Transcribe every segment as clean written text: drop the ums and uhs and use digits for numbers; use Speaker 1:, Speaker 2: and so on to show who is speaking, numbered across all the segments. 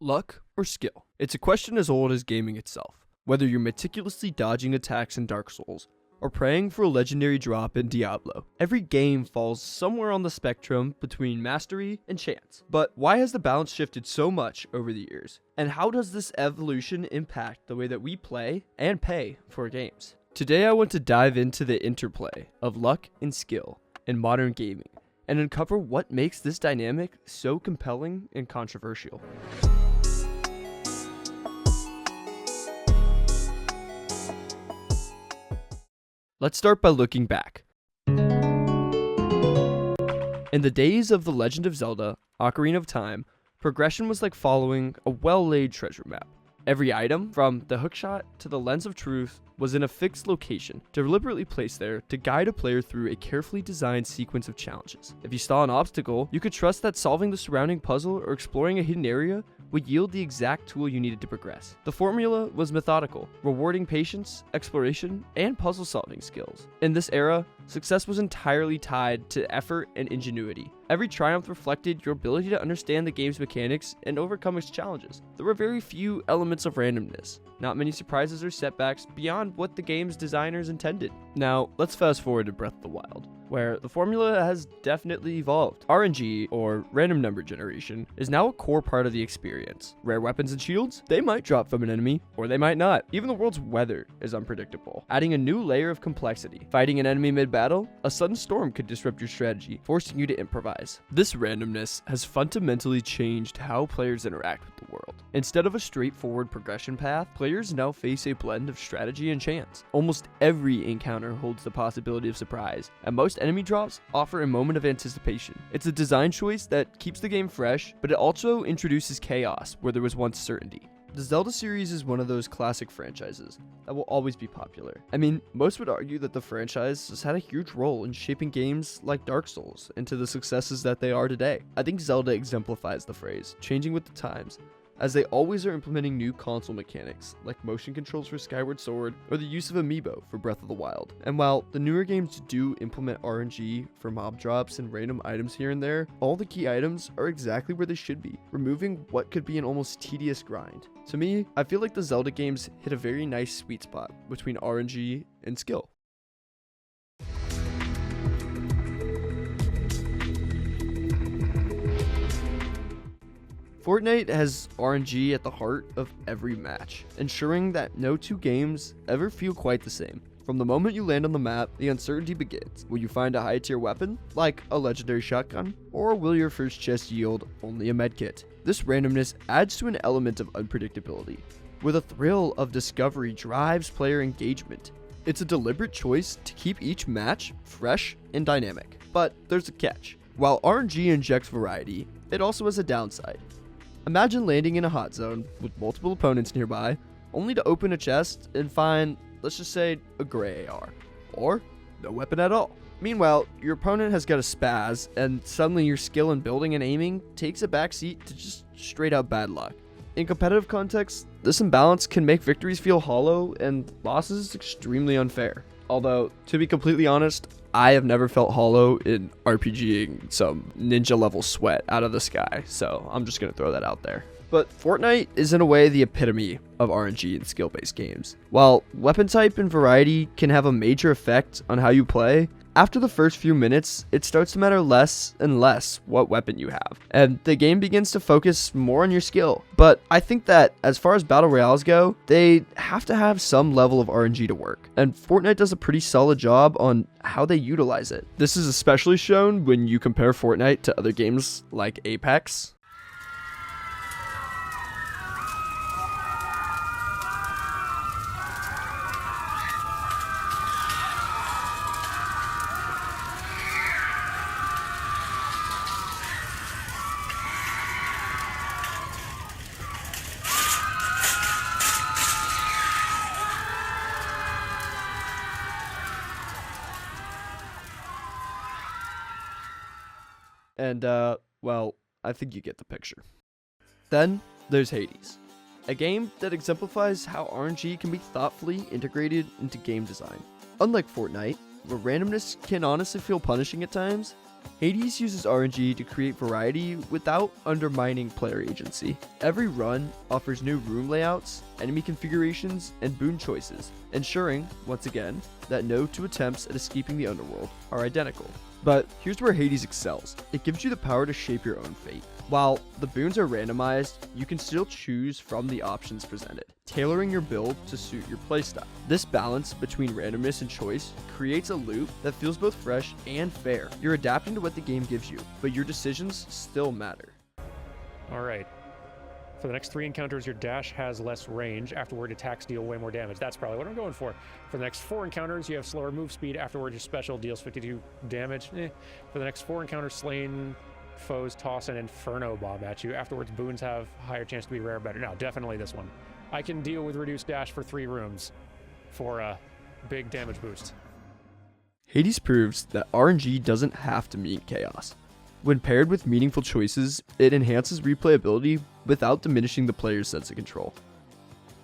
Speaker 1: Luck or skill? It's a question as old as gaming itself. Whether you're meticulously dodging attacks in Dark Souls, or praying for a legendary drop in Diablo, every game falls somewhere on the spectrum between mastery and chance. But why has the balance shifted so much over the years? And how does this evolution impact the way that we play and pay for games? Today I want to dive into the interplay of luck and skill in modern gaming, and uncover what makes this dynamic so compelling and controversial. Let's start by looking back. In the days of The Legend of Zelda: Ocarina of Time, progression was like following a well-laid treasure map. Every item, from the hookshot to the lens of truth, was in a fixed location, deliberately placed there to guide a player through a carefully designed sequence of challenges. If you saw an obstacle, you could trust that solving the surrounding puzzle or exploring a hidden area would yield the exact tool you needed to progress. The formula was methodical, rewarding patience, exploration, and puzzle-solving skills. In this era, success was entirely tied to effort and ingenuity. Every triumph reflected your ability to understand the game's mechanics and overcome its challenges. There were very few elements of randomness, not many surprises or setbacks beyond what the game's designers intended. Now, let's fast forward to Breath of the Wild, where the formula has definitely evolved. RNG, or random number generation, is now a core part of the experience. Rare weapons and shields, they might drop from an enemy, or they might not. Even the world's weather is unpredictable, adding a new layer of complexity. Fighting an enemy mid-battle, a sudden storm could disrupt your strategy, forcing you to improvise. This randomness has fundamentally changed how players interact with the world. Instead of a straightforward progression path, players now face a blend of strategy and chance. Almost every encounter holds the possibility of surprise, and most enemy drops offer a moment of anticipation. It's a design choice that keeps the game fresh, but it also introduces chaos where there was once certainty. The Zelda series is one of those classic franchises that will always be popular. I mean, most would argue that the franchise has had a huge role in shaping games like Dark Souls into the successes that they are today. I think Zelda exemplifies the phrase, changing with the times, as they always are implementing new console mechanics, like motion controls for Skyward Sword, or the use of Amiibo for Breath of the Wild. And while the newer games do implement RNG for mob drops and random items here and there, all the key items are exactly where they should be, removing what could be an almost tedious grind. To me, I feel like the Zelda games hit a very nice sweet spot between RNG and skill. Fortnite has RNG at the heart of every match, ensuring that no two games ever feel quite the same. From the moment you land on the map, the uncertainty begins. Will you find a high-tier weapon, like a legendary shotgun, or will your first chest yield only a medkit? This randomness adds to an element of unpredictability, where the thrill of discovery drives player engagement. It's a deliberate choice to keep each match fresh and dynamic. But there's a catch. While RNG injects variety, it also has a downside. Imagine landing in a hot zone with multiple opponents nearby, only to open a chest and find, let's just say, a gray AR, or no weapon at all. Meanwhile, your opponent has got a spaz, and suddenly your skill in building and aiming takes a backseat to just straight up bad luck. In competitive contexts, this imbalance can make victories feel hollow and losses extremely unfair. Although, to be completely honest, I have never felt hollow in RPGing some ninja level sweat out of the sky, so I'm just gonna throw that out there. But Fortnite is in a way the epitome of RNG and skill-based games. While weapon type and variety can have a major effect on how you play, after the first few minutes, it starts to matter less and less what weapon you have, and the game begins to focus more on your skill. But I think that as far as battle royales go, they have to have some level of RNG to work, and Fortnite does a pretty solid job on how they utilize it. This is especially shown when you compare Fortnite to other games like Apex. And, well, I think you get the picture. Then, there's Hades, a game that exemplifies how RNG can be thoughtfully integrated into game design. Unlike Fortnite, where randomness can honestly feel punishing at times, Hades uses RNG to create variety without undermining player agency. Every run offers new room layouts, enemy configurations, and boon choices, ensuring, once again, that no two attempts at escaping the underworld are identical. But here's where Hades excels. It gives you the power to shape your own fate. While the boons are randomized, you can still choose from the options presented, tailoring your build to suit your playstyle. This balance between randomness and choice creates a loop that feels both fresh and fair. You're adapting to what the game gives you, but your decisions still matter.
Speaker 2: Alright. For the next 3 encounters, your dash has less range. Afterward, attacks deal way more damage. That's probably what I'm going for. For the next 4 encounters, you have slower move speed. Afterward, your special deals 52 damage. For the next 4 encounters, slain foes toss an inferno bomb at you. Afterwards, boons have higher chance to be rare better. No, definitely this one. I can deal with reduced dash for 3 rooms for a big damage boost.
Speaker 1: Hades proves that RNG doesn't have to mean chaos. When paired with meaningful choices, it enhances replayability without diminishing the player's sense of control.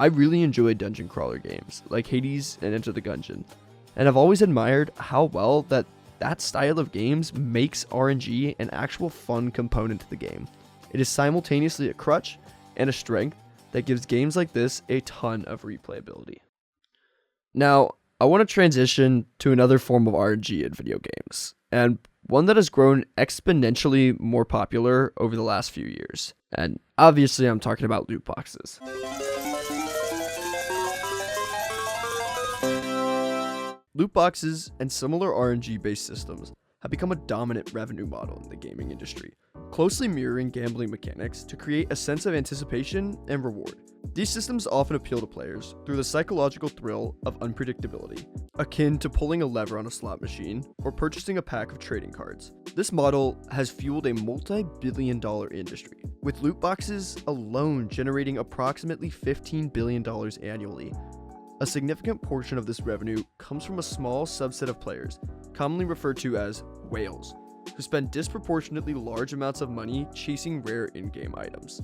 Speaker 1: I really enjoy dungeon crawler games like Hades and Enter the Gungeon, and I've always admired how well that style of games makes RNG an actual fun component to the game. It is simultaneously a crutch and a strength that gives games like this a ton of replayability. Now, I want to transition to another form of RNG in video games, and one that has grown exponentially more popular over the last few years. And obviously I'm talking about loot boxes. Loot boxes and similar RNG-based systems have become a dominant revenue model in the gaming industry, closely mirroring gambling mechanics to create a sense of anticipation and reward. These systems often appeal to players through the psychological thrill of unpredictability, akin to pulling a lever on a slot machine or purchasing a pack of trading cards. This model has fueled a multi-billion-dollar industry, with loot boxes alone generating approximately $15 billion annually. A significant portion of this revenue comes from a small subset of players, commonly referred to as whales, who spend disproportionately large amounts of money chasing rare in-game items.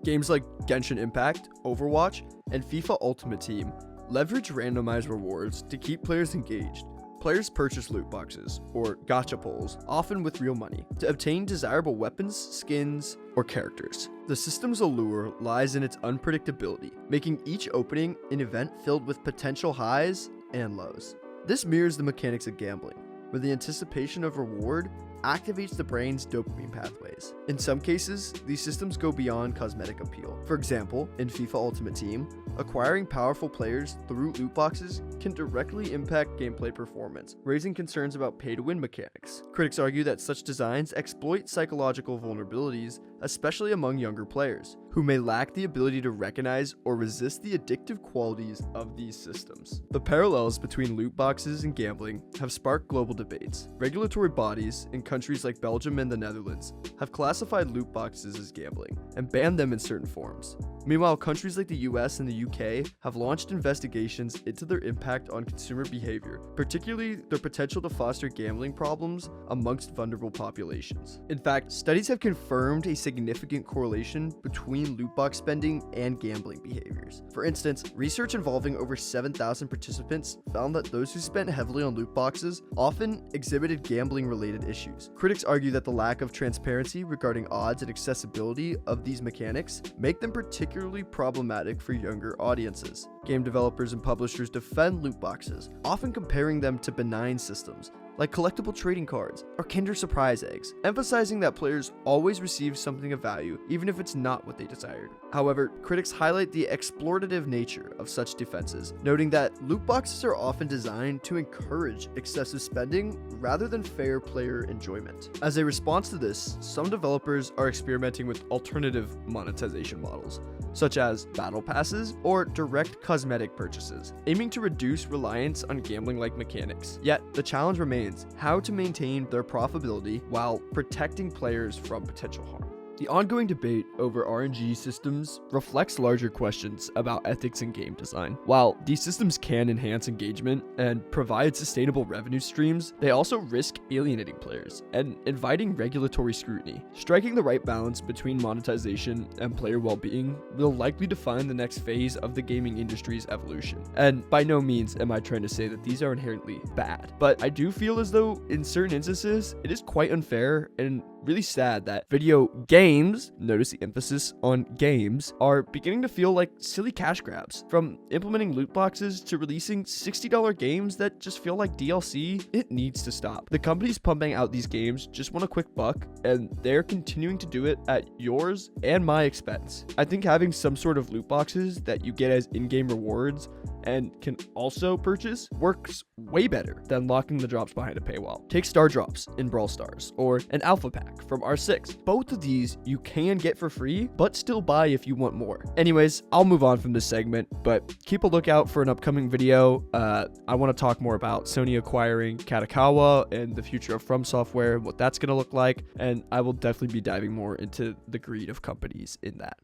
Speaker 1: Games like Genshin Impact, Overwatch, and FIFA Ultimate Team leverage randomized rewards to keep players engaged. Players purchase loot boxes, or gacha pulls, often with real money, to obtain desirable weapons, skins, or characters. The system's allure lies in its unpredictability, making each opening an event filled with potential highs and lows. This mirrors the mechanics of gambling, where the anticipation of reward activates the brain's dopamine pathways. In some cases, these systems go beyond cosmetic appeal. For example, in FIFA Ultimate Team, acquiring powerful players through loot boxes can directly impact gameplay performance, raising concerns about pay-to-win mechanics. Critics argue that such designs exploit psychological vulnerabilities, especially among younger players, who may lack the ability to recognize or resist the addictive qualities of these systems. The parallels between loot boxes and gambling have sparked global debates. Regulatory bodies in countries like Belgium and the Netherlands have classified loot boxes as gambling and banned them in certain forms. Meanwhile, countries like the US and the UK have launched investigations into their impact on consumer behavior, particularly their potential to foster gambling problems amongst vulnerable populations. In fact, studies have confirmed a significant correlation between loot box spending and gambling behaviors. For instance, research involving over 7,000 participants found that those who spent heavily on loot boxes often exhibited gambling-related issues. Critics argue that the lack of transparency regarding odds and accessibility of these mechanics make them particularly problematic for younger audiences. Game developers and publishers defend loot boxes, often comparing them to benign systems like collectible trading cards or Kinder Surprise eggs, emphasizing that players always receive something of value even if it's not what they desired. However, critics highlight the exploitative nature of such defenses, noting that loot boxes are often designed to encourage excessive spending rather than fair player enjoyment. As a response to this, some developers are experimenting with alternative monetization models, such as battle passes or direct cosmetic purchases, aiming to reduce reliance on gambling-like mechanics. Yet, the challenge remains how to maintain their profitability while protecting players from potential harm. The ongoing debate over RNG systems reflects larger questions about ethics in game design. While these systems can enhance engagement and provide sustainable revenue streams, they also risk alienating players and inviting regulatory scrutiny. Striking the right balance between monetization and player well-being will likely define the next phase of the gaming industry's evolution. And by no means am I trying to say that these are inherently bad, but I do feel as though in certain instances it is quite unfair and really sad that video games, notice the emphasis on games, are beginning to feel like silly cash grabs. From implementing loot boxes to releasing $60 games that just feel like DLC, it needs to stop. The companies pumping out these games just want a quick buck, and they're continuing to do it at yours and my expense. I think having some sort of loot boxes that you get as in-game rewards and can also purchase works way better than locking the drops behind a paywall. Take Star Drops in Brawl Stars or an Alpha Pack from R6. Both of these you can get for free, but still buy if you want more. Anyways, I'll move on from this segment, but keep a lookout for an upcoming video. I want to talk more about Sony acquiring Katakawa and the future of From Software, what that's going to look like, and I will definitely be diving more into the greed of companies in that.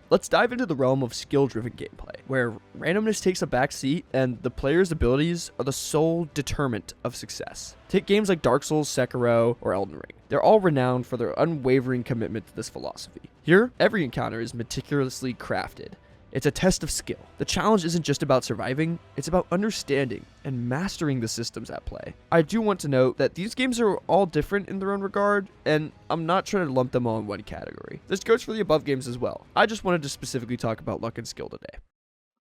Speaker 1: Let's dive into the realm of skill-driven gameplay, where randomness takes a back seat and the player's abilities are the sole determinant of success. Take games like Dark Souls, Sekiro, or Elden Ring. They're all renowned for their unwavering commitment to this philosophy. Here, every encounter is meticulously crafted. It's a test of skill. The challenge isn't just about surviving, it's about understanding and mastering the systems at play. I do want to note that these games are all different in their own regard, and I'm not trying to lump them all in one category. This goes for the above games as well. I just wanted to specifically talk about luck and skill today.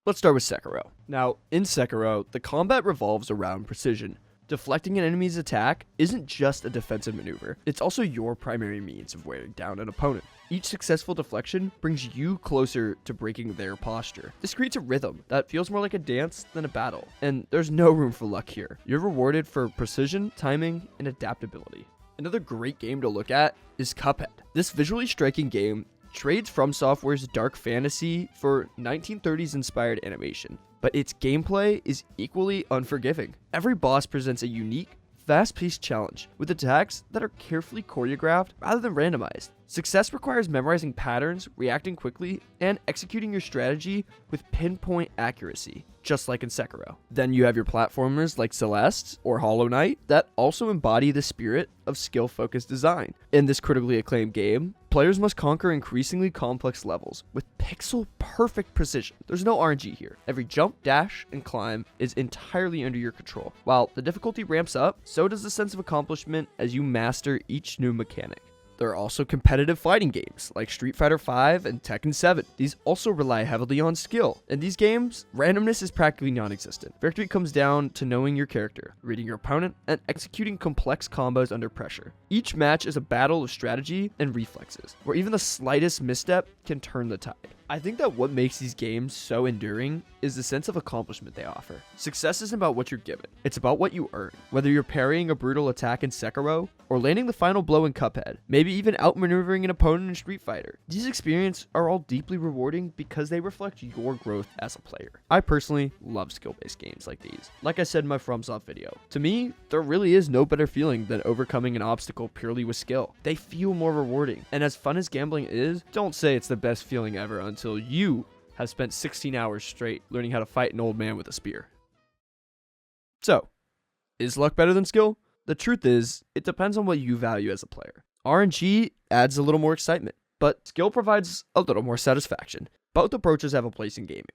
Speaker 1: Let's start with Sekiro. Now, in Sekiro, the combat revolves around precision. Deflecting an enemy's attack isn't just a defensive maneuver, it's also your primary means of wearing down an opponent. Each successful deflection brings you closer to breaking their posture. This creates a rhythm that feels more like a dance than a battle, and there's no room for luck here. You're rewarded for precision, timing, and adaptability. Another great game to look at is Cuphead. This visually striking game trades From Software's dark fantasy for 1930s inspired animation, but its gameplay is equally unforgiving. Every boss presents a unique, fast-paced challenge with attacks that are carefully choreographed rather than randomized. Success requires memorizing patterns, reacting quickly, and executing your strategy with pinpoint accuracy, just like in Sekiro. Then you have your platformers like Celeste or Hollow Knight that also embody the spirit of skill-focused design. In this critically acclaimed game, players must conquer increasingly complex levels with pixel-perfect precision. There's no RNG here. Every jump, dash, and climb is entirely under your control. While the difficulty ramps up, so does the sense of accomplishment as you master each new mechanic. There are also competitive fighting games like Street Fighter V and Tekken 7. These also rely heavily on skill. In these games, randomness is practically non-existent. Victory comes down to knowing your character, reading your opponent, and executing complex combos under pressure. Each match is a battle of strategy and reflexes, where even the slightest misstep can turn the tide. I think that what makes these games so enduring is the sense of accomplishment they offer. Success isn't about what you're given, it's about what you earn. Whether you're parrying a brutal attack in Sekiro, or landing the final blow in Cuphead, maybe even outmaneuvering an opponent in Street Fighter. These experiences are all deeply rewarding because they reflect your growth as a player. I personally love skill-based games like these. Like I said in my FromSoft video, to me, there really is no better feeling than overcoming an obstacle purely with skill. They feel more rewarding, and as fun as gambling is, don't say it's the best feeling ever until you have spent 16 hours straight learning how to fight an old man with a spear. So, is luck better than skill? The truth is, it depends on what you value as a player. RNG adds a little more excitement, but skill provides a little more satisfaction. Both approaches have a place in gaming,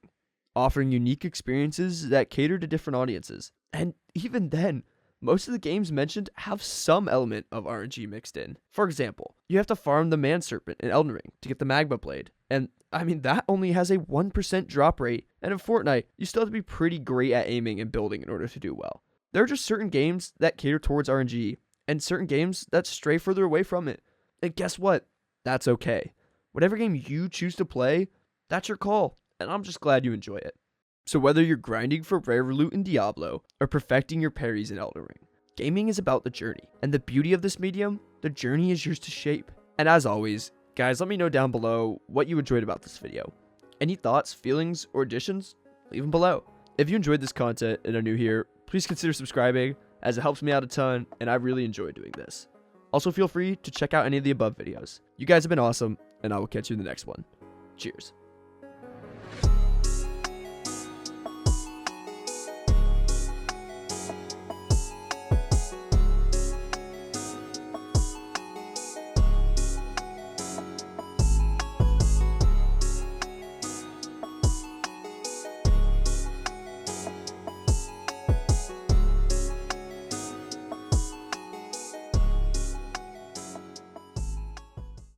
Speaker 1: offering unique experiences that cater to different audiences. And even then, most of the games mentioned have some element of RNG mixed in. For example, you have to farm the Man Serpent in Elden Ring to get the Magma Blade, and that only has a 1% drop rate, and in Fortnite, you still have to be pretty great at aiming and building in order to do well. There are just certain games that cater towards RNG, and certain games that stray further away from it. And guess what? That's okay. Whatever game you choose to play, that's your call, and I'm just glad you enjoy it. So whether you're grinding for rare loot in Diablo, or perfecting your parries in Elden Ring, gaming is about the journey. And the beauty of this medium, the journey is yours to shape. And as always, guys, let me know down below what you enjoyed about this video. Any thoughts, feelings, or additions? Leave them below. If you enjoyed this content and are new here, please consider subscribing, as it helps me out a ton, and I really enjoy doing this. Also, feel free to check out any of the above videos. You guys have been awesome, and I will catch you in the next one. Cheers.